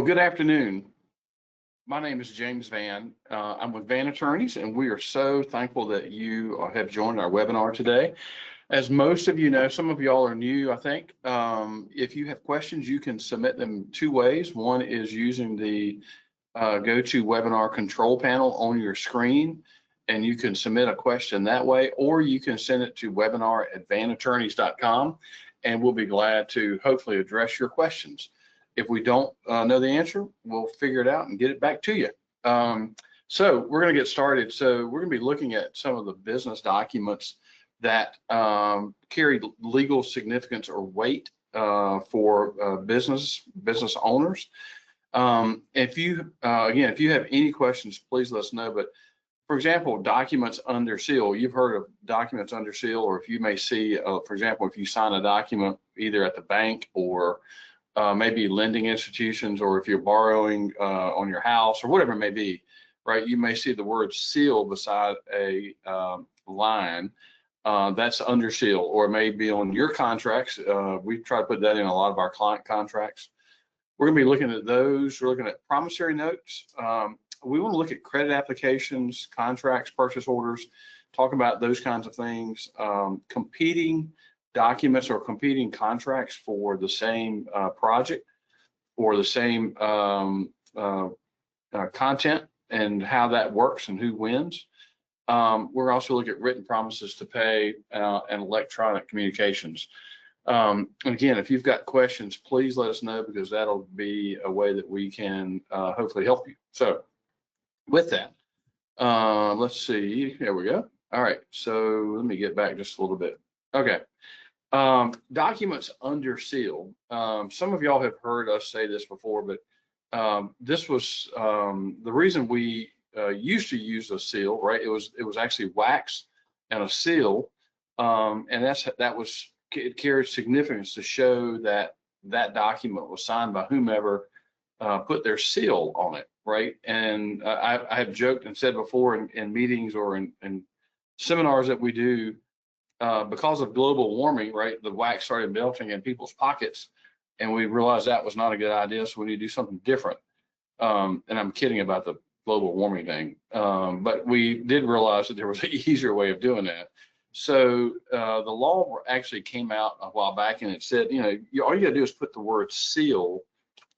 Well, good afternoon. My name is James Vann. I'm with Vann Attorneys, and we are so thankful that you have joined our webinar today. As most of you know, some of y'all are new, I think. If you have questions, you can submit them two ways. One is using the GoToWebinar control panel on your screen, and you can submit a question that way, or you can send it to webinar@vannattorneys.com, and we'll be glad to hopefully address your questions. If we don't know the answer, we'll figure it out and get it back to you. So we're going to get started. So we're going to be looking at some of the business documents that carry legal significance or weight for business owners. If you have any questions, please let us know. But for example, documents under seal, you've heard of documents under seal, or if you may see, for example, if you sign a document either at the bank or maybe lending institutions, or if you're borrowing on your house or whatever it may be, right? You may see the word seal beside a line that's under seal, or it may be on your contracts. We try to put that in a lot of our client contracts. We're going to be looking at those. We're looking at promissory notes. We want to look at credit applications, contracts, purchase orders, talk about those kinds of things, competing documents or competing contracts for the same project or the same content, and how that works and who wins. We're also looking at written promises to pay and electronic communications. And again, if you've got questions, please let us know, because that'll be a way that we can hopefully help you. So with that, let's see, here we go. All right, so let me get back just a little bit. Okay. Documents under seal. Some of y'all have heard us say this before, but this was the reason we used to use a seal, right? It was actually wax and a seal, and it carried significance to show that that document was signed by whomever put their seal on it, right? And I have joked and said before in meetings or in seminars that we do, because of global warming, right, the wax started melting in people's pockets, and we realized that was not a good idea, so we need to do something different. And I'm kidding about the global warming thing, but we did realize that there was an easier way of doing that. So the law actually came out a while back, and it said, all you gotta do is put the word seal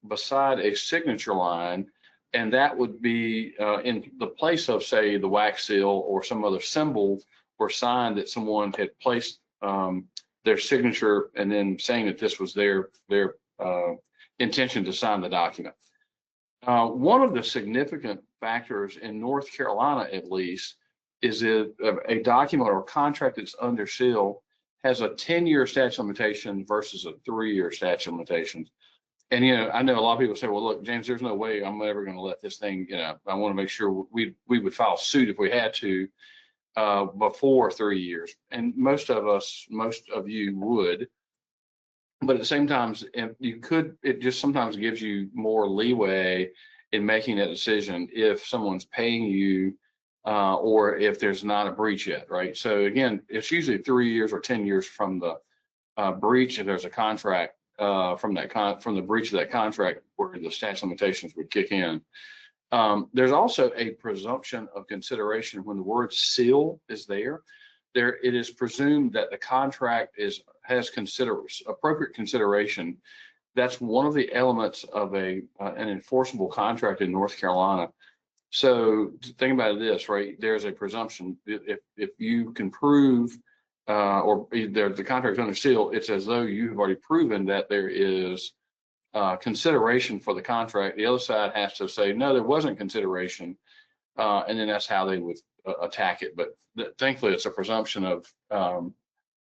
beside a signature line, and that would be in the place of, say, the wax seal or some other symbol or sign that someone had placed their signature, and then saying that this was their intention to sign the document. One of the significant factors in North Carolina, at least, is that a document or contract that's under seal has a 10-year statute of limitations versus a 3-year statute of limitations. And I know a lot of people say, well, look, James, there's no way I'm ever going to let this thing, I want to make sure we would file suit if we had to before 3 years. And most of you would. But at the same time, it just sometimes gives you more leeway in making that decision if someone's paying you or if there's not a breach yet, right? So again, it's usually 3 years or 10 years from the breach, if there's a contract, from the breach of that contract where the statute of limitations would kick in. There's also a presumption of consideration when the word seal is there. It is presumed that the contract has appropriate consideration. That's one of the elements of an enforceable contract in North Carolina. So think about this, right? There's a presumption if you can prove or the contract is under seal, it's as though you have already proven that there is consideration for the contract. The other side has to say, no, there wasn't consideration, and then that's how they would attack it. But thankfully, it's a presumption of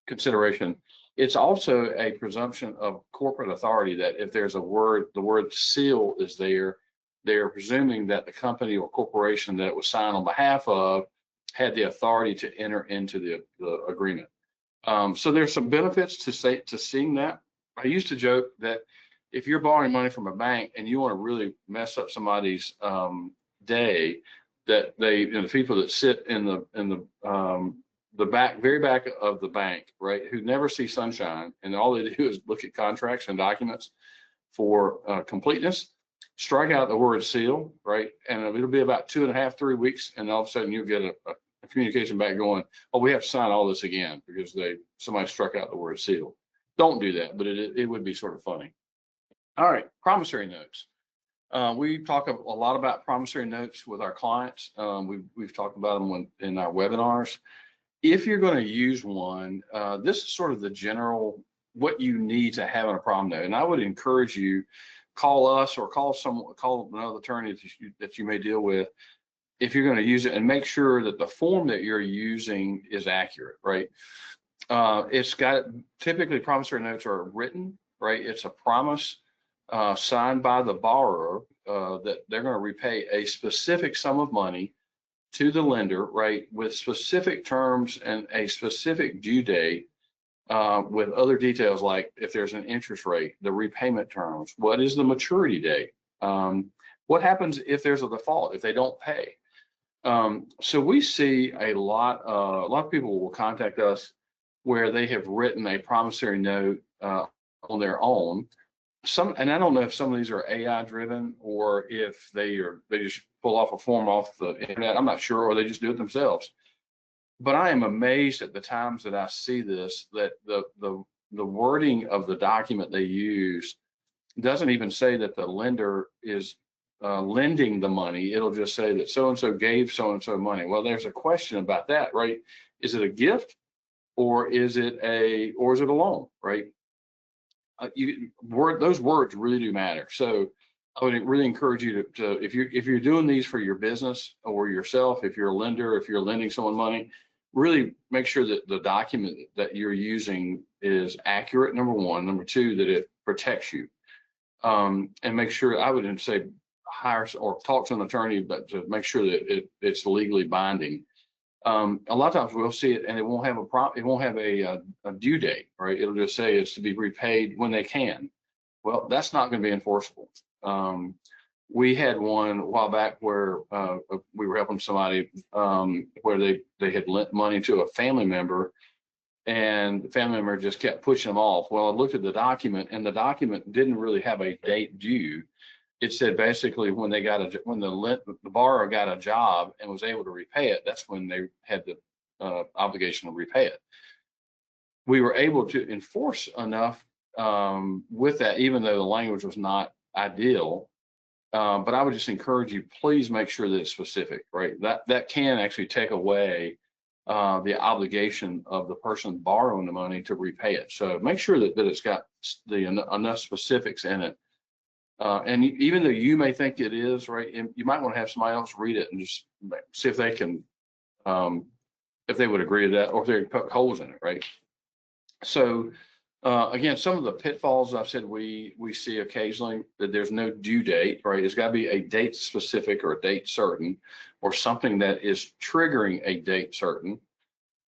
consideration. It's also a presumption of corporate authority, that if there's the word seal is there, they're presuming that the company or corporation that it was signed on behalf of had the authority to enter into the agreement. So there's some benefits to seeing that. I used to joke that if you're borrowing money from a bank and you want to really mess up somebody's day, that the people that sit in the very back of the bank, right, who never see sunshine, and all they do is look at contracts and documents for completeness, strike out the word seal, right? And it'll be about 2.5, 3 weeks, and all of a sudden you'll get a communication back going, oh, we have to sign all this again because somebody struck out the word seal. Don't do that, but it would be sort of funny. All right, promissory notes. We talk a lot about promissory notes with our clients. We've talked about them in our webinars. If you're going to use one, this is sort of the general what you need to have in a prom note. And I would encourage you, call us or call another attorney that you may deal with if you're going to use it, and make sure that the form that you're using is accurate, right? It's got, typically promissory notes are written, right? It's a promise signed by the borrower that they're going to repay a specific sum of money to the lender, right, with specific terms and a specific due date, with other details like if there's an interest rate, the repayment terms, what is the maturity date, what happens if there's a default, if they don't pay. So we see a lot of people will contact us where they have written a promissory note on their own. And I don't know if some of these are AI driven or if they just pull off a form off the internet. I'm not sure, or they just do it themselves. But I am amazed at the times that I see this, that the wording of the document they use doesn't even say that the lender is lending the money. It'll just say that so-and-so gave so-and-so money. Well, there's a question about that, right? Is it a gift or is it a loan, right? Those words really do matter. So I would really encourage you to if you're doing these for your business or yourself, if you're a lender, if you're lending someone money, really make sure that the document that you're using is accurate, number one. Number two, that it protects you. And make sure, I would say, hire or talk to an attorney, but to make sure that it's legally binding. A lot of times we'll see it and it won't have a due date, right? It'll just say it's to be repaid when they can. Well, that's not going to be enforceable. We had one a while back where we were helping somebody where they had lent money to a family member, and the family member just kept pushing them off. Well, I looked at the document, and the document didn't really have a date due. It said basically when the borrower got a job and was able to repay it, that's when they had the obligation to repay it. We were able to enforce enough with that, even though the language was not ideal. But I would just encourage you, please make sure that it's specific, right? That can actually take away the obligation of the person borrowing the money to repay it. So make sure that it's got enough specifics in it. And even though you may think it is, right, you might want to have somebody else read it and just see if they can, if they would agree to that, or if they poke holes in it, right? So again, some of the pitfalls I've said we see occasionally, that there's no due date, right? It's got to be a date specific or a date certain, or something that is triggering a date certain.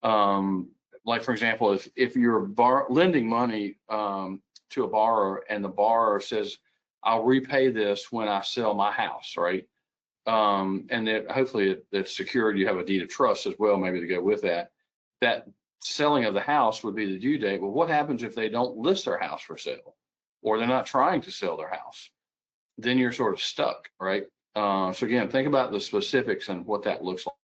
Like for example, if you're lending money to a borrower and the borrower says, I'll repay this when I sell my house, right? And that hopefully it's secured. You have a deed of trust as well, maybe to go with that. That selling of the house would be the due date. Well, what happens if they don't list their house for sale, or they're not trying to sell their house? Then you're sort of stuck, right? So again, think about the specifics and what that looks like.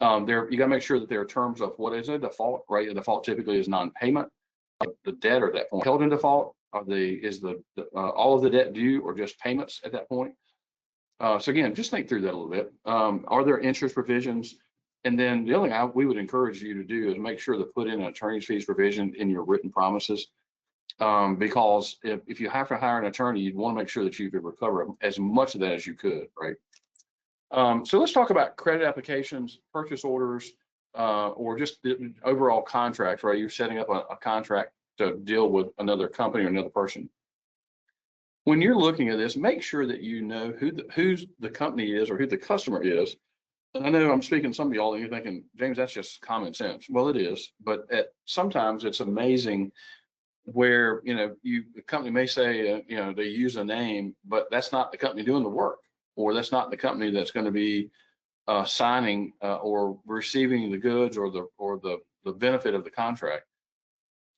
You got to make sure that there are terms of what is a default, right? A default typically is non-payment. The debt at that point held in default, is all of the debt due, or just payments at that point? So again, just think through that a little bit. Are there interest provisions? And then the other thing we would encourage you to do is make sure to put in an attorney's fees provision in your written promises, because if you have to hire an attorney, you'd want to make sure that you could recover as much of that as you could, right? So let's talk about credit applications, purchase orders, or just the overall contract, right? You're setting up a contract to deal with another company or another person. When you're looking at this, make sure that you know who the company is or who the customer is. And I know I'm speaking to some of y'all and you're thinking, James, that's just common sense. Well, it is, but sometimes it's amazing where, the company may say, they use a name, but that's not the company doing the work, or that's not the company that's going to be signing or receiving the goods or the benefit of the contract.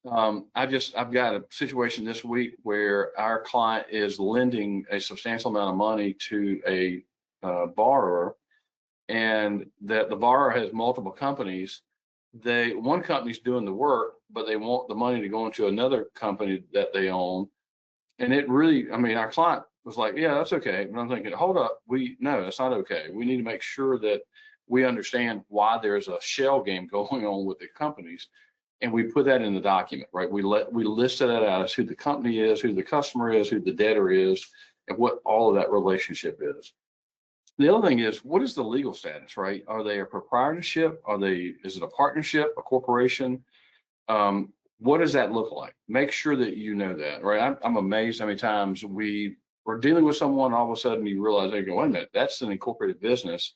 I've got a situation this week where our client is lending a substantial amount of money to a borrower, and that the borrower has multiple companies. One company's doing the work, but they want the money to go into another company that they own. And it really, I mean, our client was like, yeah, that's okay. And I'm thinking, hold up, no, that's not okay. We need to make sure that we understand why there's a shell game going on with the companies. And we put that in the document, right? We listed that out as who the company is, who the customer is, who the debtor is, and what all of that relationship is. The other thing is, what is the legal status, right? Are they a proprietorship? Is it a partnership, a corporation? What does that look like? Make sure that you know that, right? I'm amazed how many times we're dealing with someone, all of a sudden you realize, they go, wait a minute, that's an incorporated business.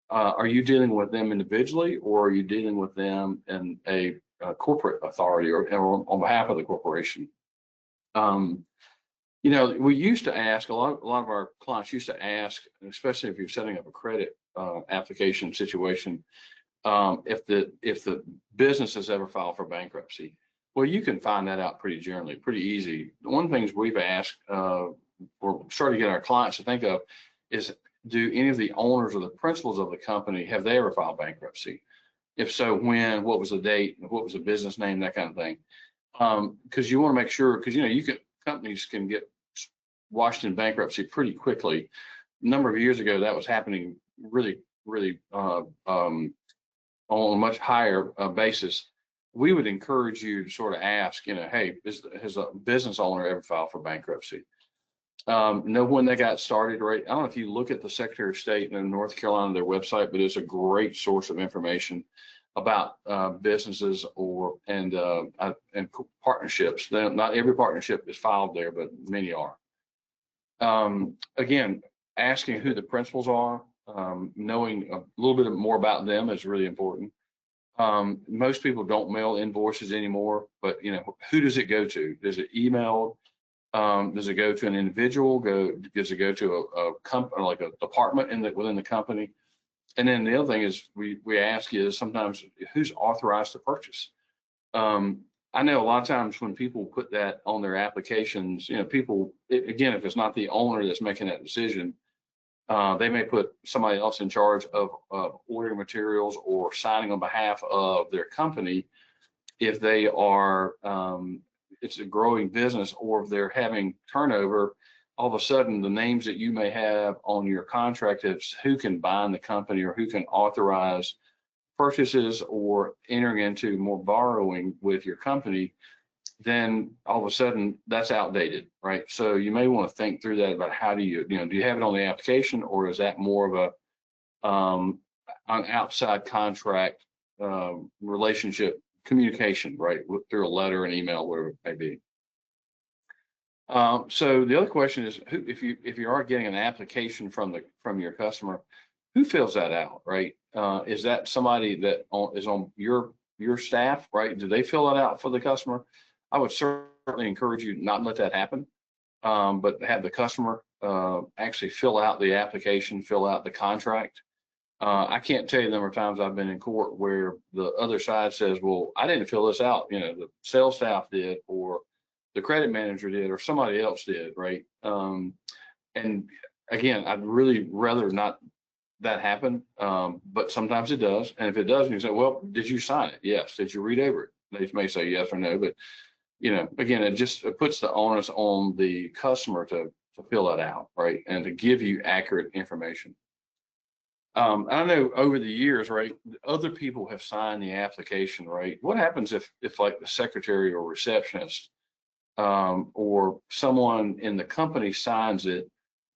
Are you dealing with them individually, or are you dealing with them in a corporate authority or on behalf of the corporation? We used to ask, a lot of our clients used to ask, especially if you're setting up a credit application situation, if the business has ever filed for bankruptcy. Well, you can find that out pretty generally, pretty easy. One of the things we've asked, we're starting to get our clients to think of, is do any of the owners or the principals of the company, have they ever filed bankruptcy? If so, when, what was the date, what was the business name, that kind of thing. Because you want to make sure, because companies can get washed in bankruptcy pretty quickly. A number of years ago, that was happening really, really on a much higher basis. We would encourage you to sort of ask, hey, has a business owner ever filed for bankruptcy? Know when they got started, right? I don't know if you look at the Secretary of State in North Carolina, their website, but it's a great source of information about businesses and partnerships. Not every partnership is filed there, but many are. Again, asking who the principals are, knowing a little bit more about them is really important. Most people don't mail invoices anymore, but who does it go to? Is it emailed? Does it go to an individual? Does it go to a company, like a department within the company? And then the other thing is we ask is sometimes who's authorized to purchase. I know a lot of times when people put that on their applications, again, if it's not the owner that's making that decision, they may put somebody else in charge of ordering materials or signing on behalf of their company if they are, it's a growing business, or if they're having turnover. All of a sudden, the names that you may have on your contract is who can bind the company or who can authorize purchases or entering into more borrowing with your company, then all of a sudden that's outdated, right? So you may want to think through that about how do you have it on the application, or is that more of an outside contract relationship communication, right, through a letter, an email, whatever it may be. So the other question is, if you are getting an application from your customer, who fills that out, right? Is that somebody that is on your staff, right? Do they fill that out for the customer? I would certainly encourage you not let that happen, but have the customer actually fill out the application, fill out the contract. I can't tell you the number of times I've been in court where the other side says, well, I didn't fill this out, the sales staff did, or the credit manager did, or somebody else did, right? And again, I'd really rather not that happen, but sometimes it does. And if it does, you say, well, did you sign it? Yes. Did you read over it? They may say yes or no, but again, it puts the onus on the customer to fill that out, right, and to give you accurate information. I know over the years, right, other people have signed the application, right? What happens if like the secretary or receptionist or someone in the company signs it,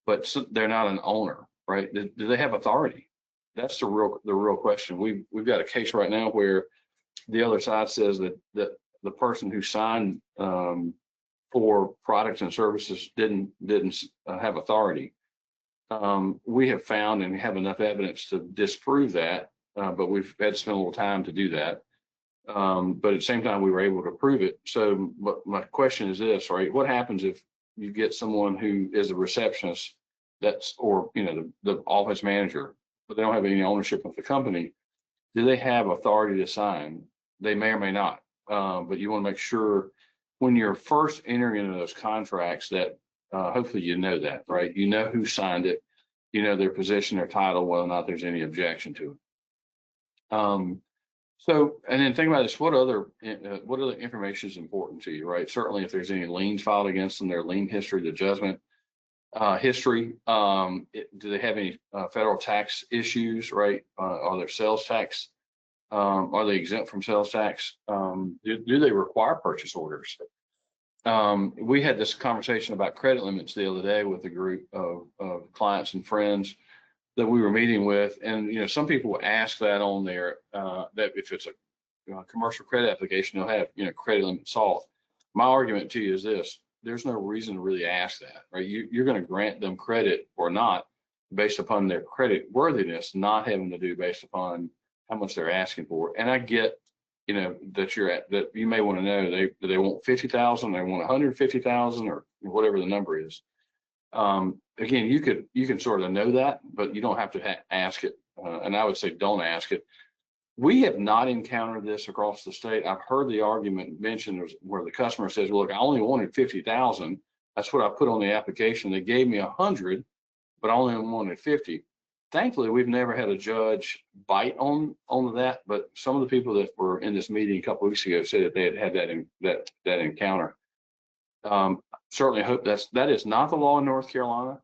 but they're not an owner, right? Do they have authority? That's the real question. We've got a case right now where the other side says that the person who signed for products and services didn't have authority. We have found and have enough evidence to disprove that, but we've had to spend a little time to do that. But at the same time, we were able to prove it. So my question is this, right? What happens if you get someone who is a receptionist or the office manager, but they don't have any ownership of the company, do they have authority to sign? They may or may not, but you want to make sure when you're first entering into those contracts that hopefully you know that, right? You know who signed it, you know their position, their title, whether or not there's any objection to it. So, and then think about this: what other information is important to you, right? Certainly, if there's any liens filed against them, their lien history, the judgment history. Do they have any federal tax issues, right? Are there sales tax? Are they exempt from sales tax? Do they require purchase orders? We had this conversation about credit limits the other day with a group of clients and friends that we were meeting with, and some people ask that on there, that if it's a commercial credit application, they'll have credit limit solved. My argument to you is this: there's no reason to really ask that, right? You're going to grant them credit or not based upon their credit worthiness, not having to do based upon how much they're asking for. And I get that you may want to know they want 50,000, they want 150,000, or whatever the number is. Again, you can sort of know that, but you don't have to ask it. And I would say don't ask it. We have not encountered this across the state. I've heard the argument mentioned where the customer says, well, look, I only wanted 50,000. That's what I put on the application. They gave me 100, but I only wanted 50. Thankfully, we've never had a judge bite on that, but some of the people that were in this meeting a couple of weeks ago said that they had that encounter. Certainly hope that is not the law in North Carolina,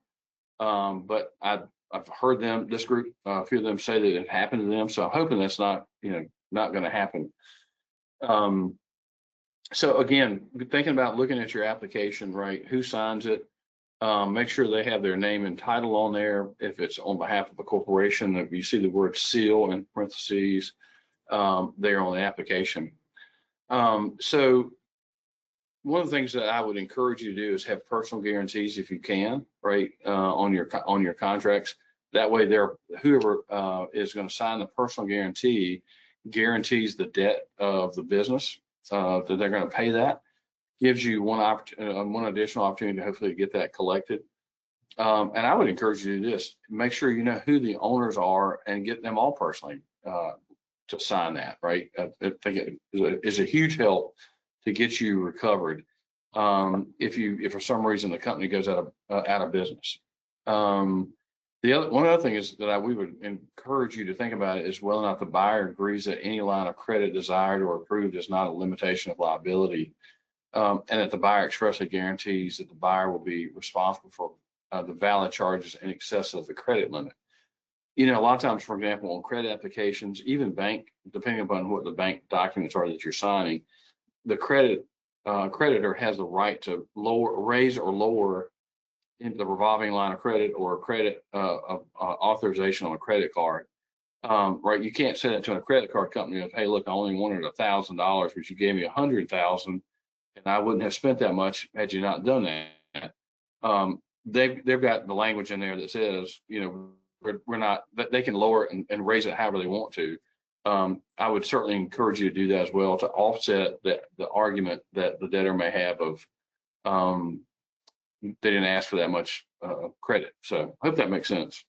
but I've heard this group, a few of them say that it happened to them. So I'm hoping that's not going to happen. So again, thinking about looking at your application, right? Who signs it? Make sure they have their name and title on there. If it's on behalf of a corporation, if you see the word seal in parentheses there on the application. So one of the things that I would encourage you to do is have personal guarantees if you can, right, on your contracts. That way, whoever is going to sign the personal guarantee guarantees the debt of the business that they're going to pay. That gives you one additional opportunity to hopefully get that collected. And I would encourage you to do this: make sure you know who the owners are and get them all personally to sign that. Right, I think it is a huge help to get you recovered if for some reason the company goes out of business. One other thing is that we would encourage you to think about it is whether or not the buyer agrees that any line of credit desired or approved is not a limitation of liability, and that the buyer expressly guarantees that the buyer will be responsible for the valid charges in excess of the credit limit. A lot of times, for example, on credit applications, even bank, depending upon what the bank documents are that you're signing, the creditor has the right to raise or lower into the revolving line of credit or credit authorization on a credit card. Right, you can't send it to a credit card company of, hey, look, I only wanted $1,000, but you gave me 100,000, and I wouldn't have spent that much had you not done that. They've got the language in there that says, we're not, that they can lower it and raise it however they want to. I would certainly encourage you to do that as well to offset the argument that the debtor may have of they didn't ask for that much credit. So I hope that makes sense.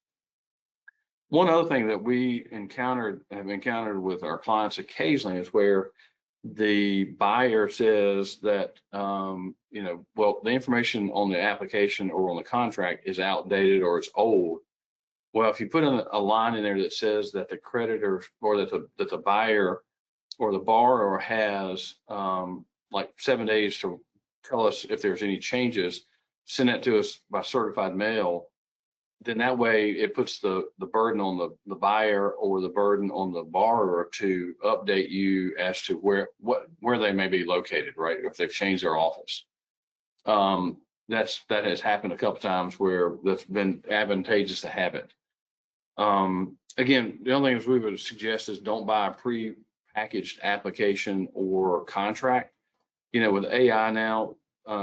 One other thing that we have encountered with our clients occasionally is where the buyer says that well, the information on the application or on the contract is outdated or it's old. Well, if you put in a line in there that says that the creditor or that the buyer or the borrower has like 7 days to tell us if there's any changes, send that to us by certified mail, then that way it puts the burden on the buyer or the burden on the borrower to update you as to where they may be located, right? If they've changed their office. That has happened a couple times where that's been advantageous to have it. Again, the only things we would suggest is don't buy a pre-packaged application or contract. With AI now,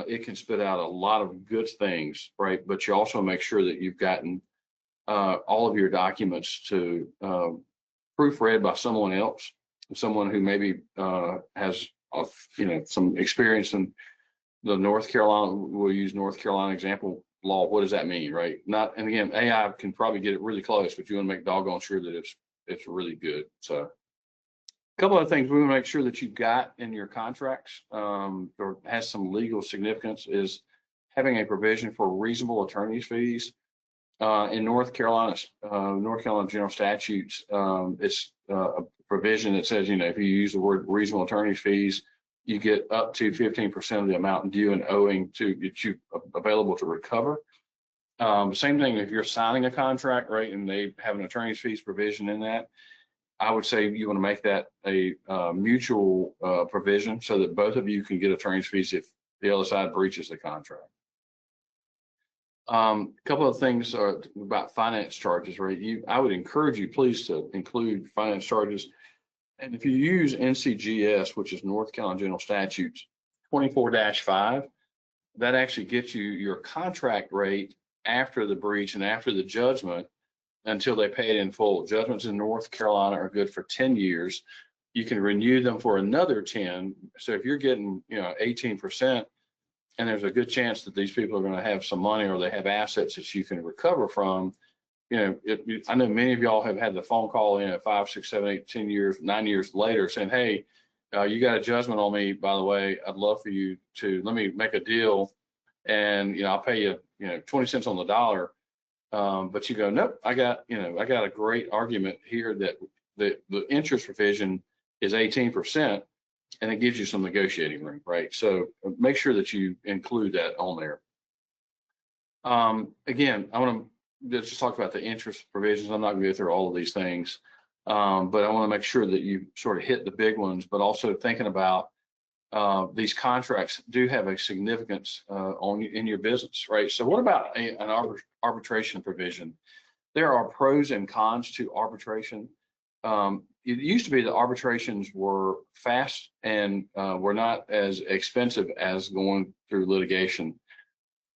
it can spit out a lot of good things, right? But you also make sure that you've gotten all of your documents to proofread by someone else, someone who maybe has some experience in the North Carolina. We'll use North Carolina example. law, what does that mean, right? Not, and again, AI can probably get it really close, but you want to make doggone sure that it's really good. So a couple of things we want to make sure that you've got in your contracts, or has some legal significance, is having a provision for reasonable attorney's fees. In North Carolina general statutes, it's a provision that says, if you use the word reasonable attorney's fees, you get up to 15% of the amount due and owing to that you available to recover. Same thing if you're signing a contract, right, and they have an attorney's fees provision in that. I would say you want to make that a mutual provision so that both of you can get attorney's fees if the other side breaches the contract. A couple of things about finance charges, right? I would encourage you, please, to include finance charges. And if you use NCGS, which is North Carolina General Statutes 24-5, that actually gets you your contract rate after the breach and after the judgment until they pay it in full. Judgments in North Carolina are good for 10 years. You can renew them for another 10. So if you're getting, 18%, and there's a good chance that these people are going to have some money or they have assets that you can recover from, I know many of y'all have had the phone call in at 5, 6, 7, 8, 10 years, 9 years later saying, hey, you got a judgment on me, by the way, I'd love for you to, let me make a deal and, I'll pay you, 20 cents on the dollar. But you go, nope, I got a great argument here that the interest provision is 18%, and it gives you some negotiating room, right? So make sure that you include that on there. Again, I want to just talk about the interest provisions. I'm not going to go through all of these things, but I want to make sure that you sort of hit the big ones, but also thinking about these contracts do have a significance in your business, right? So what about an arbitration provision? There are pros and cons to arbitration. It used to be that arbitrations were fast and were not as expensive as going through litigation.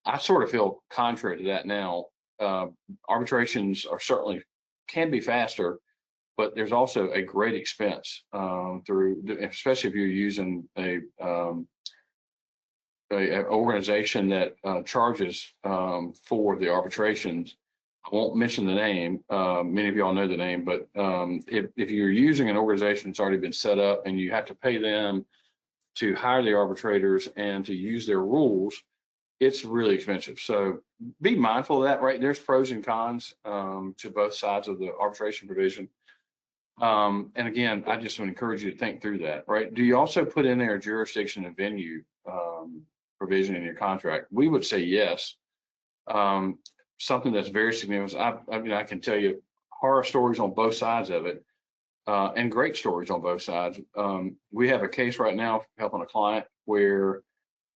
I sort of feel contrary to that now. Arbitrations are certainly can be faster, but there's also a great expense especially if you're using a organization that charges for the arbitrations. I won't mention the name. Many of y'all know the name, but if you're using an organization that's already been set up and you have to pay them to hire the arbitrators and to use their rules, it's really expensive. So be mindful of that, right? There's pros and cons to both sides of the arbitration provision. And again, I just would encourage you to think through that, right? Do you also put in there a jurisdiction and venue provision in your contract? We would say yes. Something that's very significant. I can tell you horror stories on both sides of it, and great stories on both sides. We have a case right now helping a client where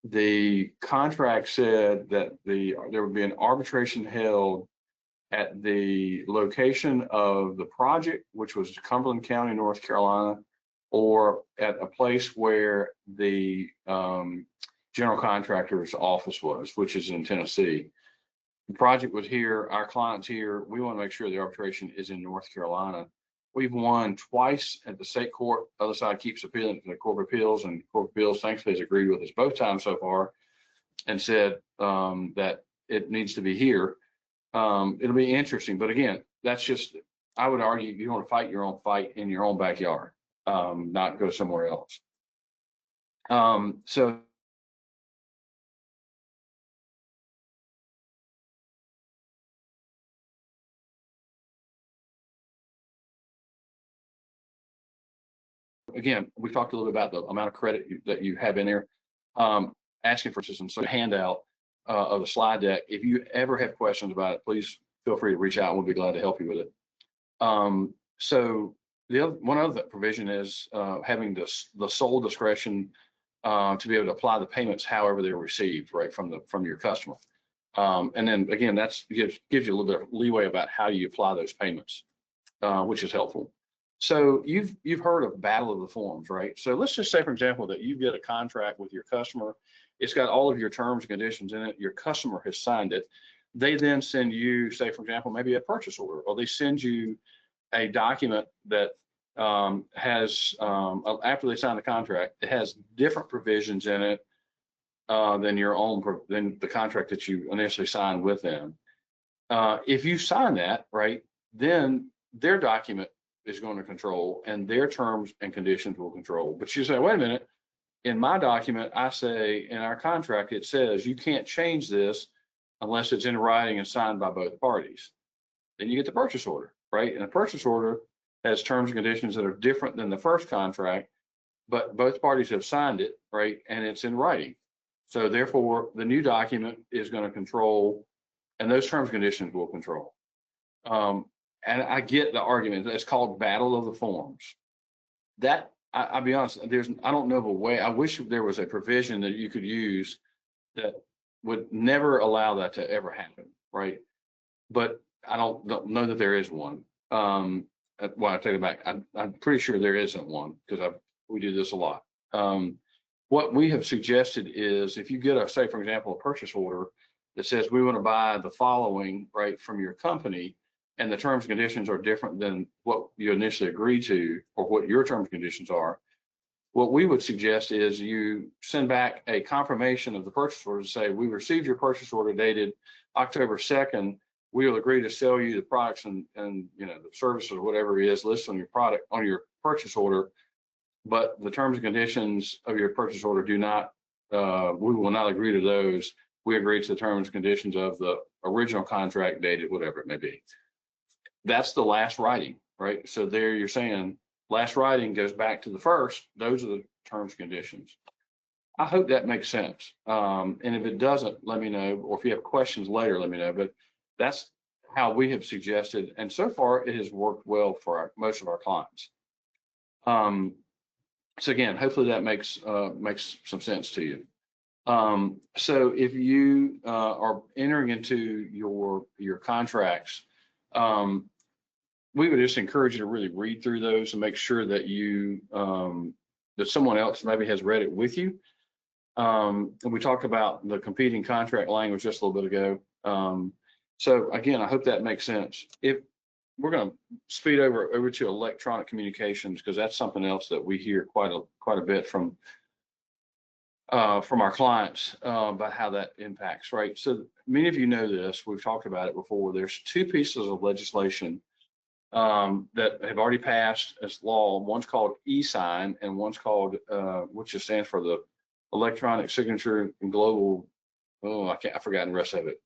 the contract said that there would be an arbitration held at the location of the project, which was Cumberland County, North Carolina, or at a place where the general contractor's office was, which is in Tennessee. The project was here, our client's here. We want to make sure the arbitration is in North Carolina. We've won twice at the state court. Other side keeps appealing to the Court of Appeals, and the Court of Appeals thankfully has agreed with us both times so far and said that it needs to be here. It'll be interesting, but again, that's just, I would argue you want to fight your own fight in your own backyard, not go somewhere else. So again, we talked a little bit about the amount of credit that you have in there. Asking for some sort of handout of the slide deck. If you ever have questions about it, please feel free to reach out and we'll be glad to help you with it. So one other provision is having the sole discretion to be able to apply the payments however they're received, right, from your customer. And then again, that gives you a little bit of leeway about how you apply those payments, which is helpful. So you've heard of battle of the forms, right? So let's just say, for example, that you get a contract with your customer. It's got all of your terms and conditions in it. Your customer has signed it. They then send you, say, for example, maybe a purchase order, or they send you a document that has, after they sign the contract, it has different provisions in it than than the contract that you initially signed with them. If you sign that, right, then their document is going to control and their terms and conditions will control. But you say, wait a minute, in my document, I say in our contract, it says you can't change this unless it's in writing and signed by both parties. Then you get the purchase order, right? And a purchase order has terms and conditions that are different than the first contract, but both parties have signed it, right? And it's in writing. So therefore, the new document is going to control, and those terms and conditions will control. And I get the argument. It's called battle of the forms. That, I'll be honest, I don't know of a way. I wish there was a provision that you could use that would never allow that to ever happen, right? But I don't know that there is one. Well, I take it back. I'm pretty sure there isn't one because we do this a lot. What we have suggested is if you get say, for example, a purchase order that says we want to buy the following, right, from your company, and the terms and conditions are different than what you initially agreed to or what your terms and conditions are, what we would suggest is you send back a confirmation of the purchase order to say, we received your purchase order dated October 2nd. We will agree to sell you the products and you know, the services or whatever it is listed on your product, on your purchase order, but the terms and conditions of your purchase order do not, we will not agree to those. We agree to the terms and conditions of the original contract dated, whatever it may be. That's the last writing, right? So there you're saying last writing goes back to the first. Those are the terms and conditions. I hope that makes sense. And if it doesn't, let me know. Or if you have questions later, let me know. But that's how we have suggested. And so far, it has worked well for most of our clients. So again, hopefully that makes some sense to you. So if you are entering into your contracts, we would just encourage you to really read through those and make sure that you that someone else maybe has read it with you. And we talked about the competing contract language just a little bit ago. So again, I hope that makes sense. If we're going to speed over to electronic communications, because that's something else that we hear quite a bit from our clients about how that impacts, right? So many of you know this, we've talked about it before. There's two pieces of legislation that have already passed as law. One's called e-sign and one's called, which just stands for the electronic signature and global, I've forgotten the rest of it.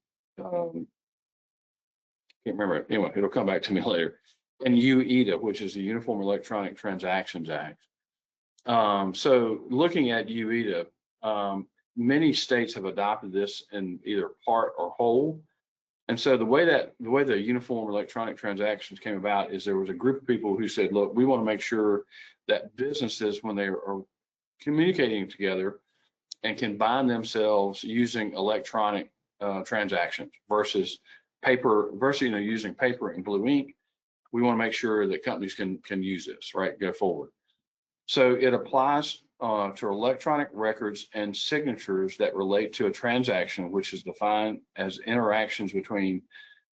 Can't remember it. Anyway, it'll come back to me later. And UETA, which is the Uniform Electronic Transactions Act. So looking at UETA, many states have adopted this in either part or whole. And so the way the Uniform Electronic Transactions came about is there was a group of people who said, look, we want to make sure that businesses, when they are communicating together and can bind themselves using electronic transactions versus paper, using paper and blue ink, we want to make sure that companies can use this, right, go forward. So it applies to electronic records and signatures that relate to a transaction, which is defined as interactions between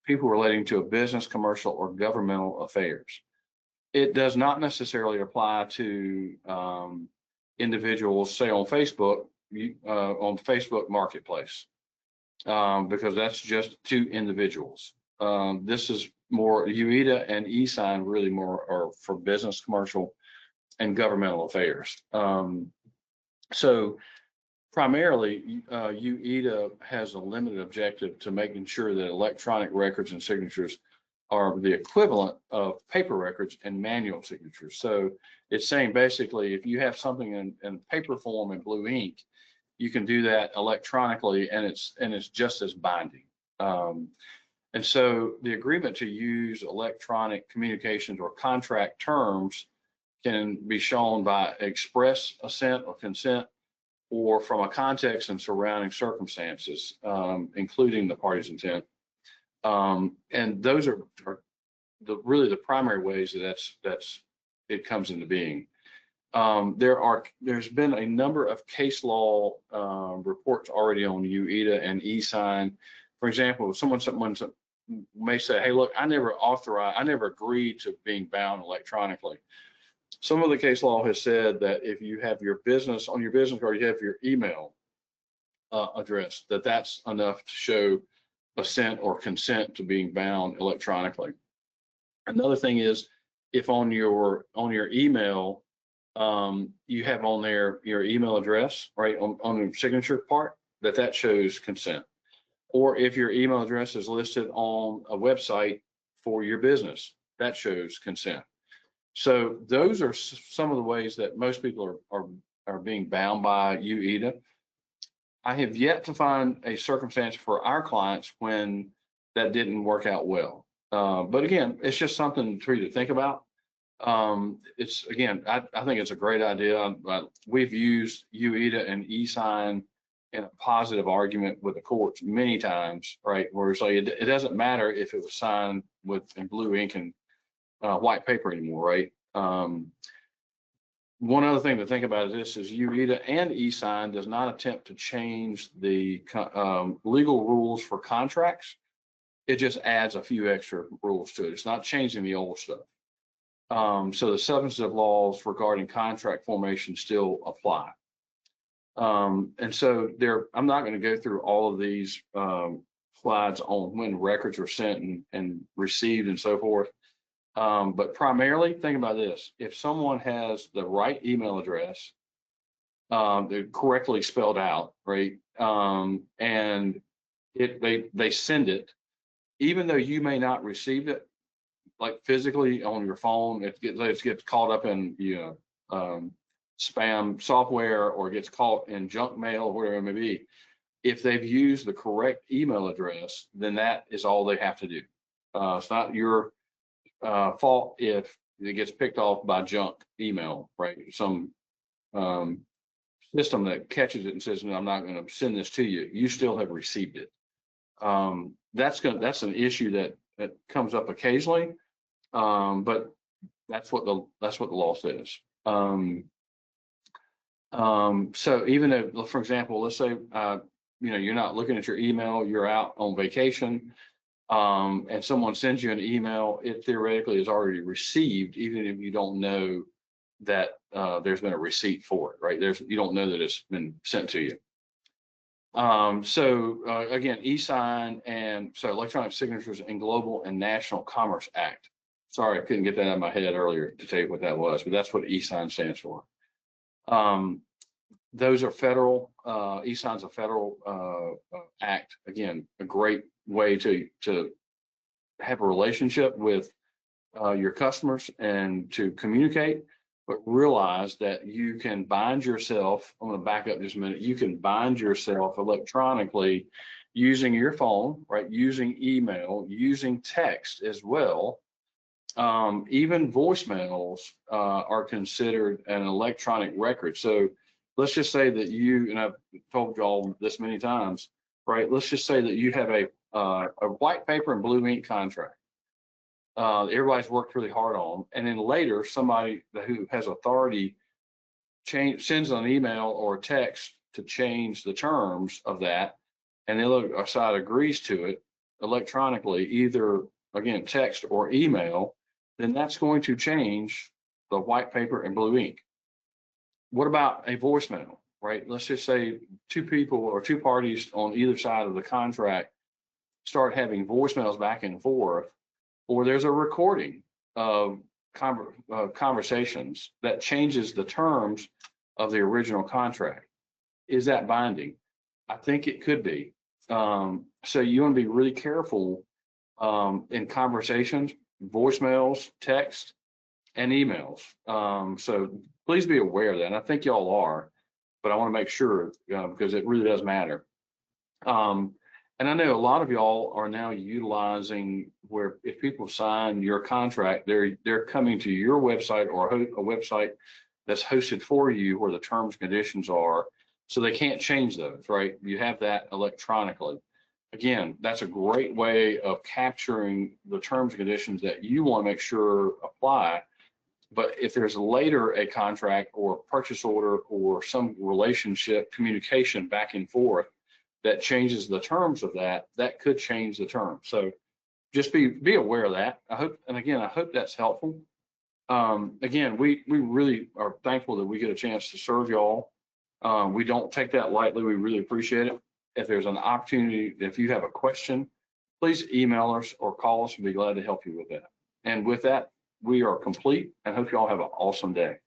people relating to a business, commercial, or governmental affairs. It does not necessarily apply to individuals, say on Facebook Marketplace, because that's just two individuals. This is more UETA and e-sign really more are for business, commercial, and governmental affairs. So primarily, UETA has a limited objective to making sure that electronic records and signatures are the equivalent of paper records and manual signatures. So it's saying basically, if you have something in paper form in blue ink, you can do that electronically, and it's just as binding. And so the agreement to use electronic communications or contract terms can be shown by express assent or consent, or from a context and surrounding circumstances, including the party's intent. And those are really the primary ways that it comes into being. There's been a number of case law reports already on UETA and e-sign. For example, someone may say, hey, look, I never agreed to being bound electronically. Some of the case law has said that if you have your business, on your business card, you have your email, address, that's enough to show assent or consent to being bound electronically. Another thing is, if on your email, you have on there your email address, right, on the signature part, that shows consent. Or if your email address is listed on a website for your business, that shows consent. So those are some of the ways that most people are being bound by UEDA. I have yet to find a circumstance for our clients when that didn't work out well. But again, it's just something for you to think about. It's, again, I think it's a great idea. We've used UEDA and e-sign in a positive argument with the courts many times, right? Where it's like, it doesn't matter if it was signed in blue ink and white paper anymore, right? One other thing to think about is this: is UEDA and e-sign does not attempt to change the legal rules for contracts. It just adds a few extra rules to it. It's not changing the old stuff. So the substantive laws regarding contract formation still apply. And so I'm not going to go through all of these slides on when records are sent and received and so forth. But primarily, think about this: if someone has the right email address, they're correctly spelled out, right, and they send it, even though you may not receive it, like physically on your phone, it gets caught up in spam software, or gets caught in junk mail, or whatever it may be. If they've used the correct email address, then that is all they have to do. It's not your fault if it gets picked off by junk email, right? Some system that catches it and says, no, I'm not going to send this to you. You still have received it. That's an issue that comes up occasionally, but that's what the law says. So even though, for example, let's say you're not looking at your email, you're out on vacation, and someone sends you an email, it theoretically is already received, even if you don't know that there's been a receipt for it, right? You don't know that it's been sent to you. So again, e-sign and so electronic signatures in Global and National Commerce Act. Sorry, I couldn't get that out of my head earlier to tell you what that was, but that's what e-sign stands for. Those are federal. E-sign's a federal act. Again, a great way to have a relationship with your customers and to communicate, but realize that you can bind yourself. I'm going to back up just a minute. You can bind yourself electronically using your phone, right? Using email, using text as well. Even voicemails are considered an electronic record. So let's just say that and I've told y'all this many times, right? Let's just say that you have a white paper and blue ink contract. Everybody's worked really hard on, and then later somebody who has authority sends an email or a text to change the terms of that, and the other side agrees to it electronically, either again text or email, then that's going to change the white paper and blue ink. What about a voicemail, right? Let's just say two people or two parties on either side of the contract start having voicemails back and forth, or there's a recording of conversations that changes the terms of the original contract. Is that binding? I think it could be. So you want to be really careful in conversations, voicemails, text, and emails. So please be aware of that. And I think y'all are, but I want to make sure because it really does matter. And I know a lot of y'all are now utilizing where if people sign your contract, they're coming to your website or a website that's hosted for you where the terms and conditions are, so they can't change those, right? You have that electronically. Again, that's a great way of capturing the terms and conditions that you want to make sure apply. But if there's later a contract or purchase order or some relationship communication back and forth that changes the terms of that could change the terms. So just be aware of that. I hope that's helpful. Again, we really are thankful that we get a chance to serve y'all. We don't take that lightly. We really appreciate it. If there's an opportunity, if you have a question, please email us or call us. We'll be glad to help you with that. And with that, we are complete and hope you all have an awesome day.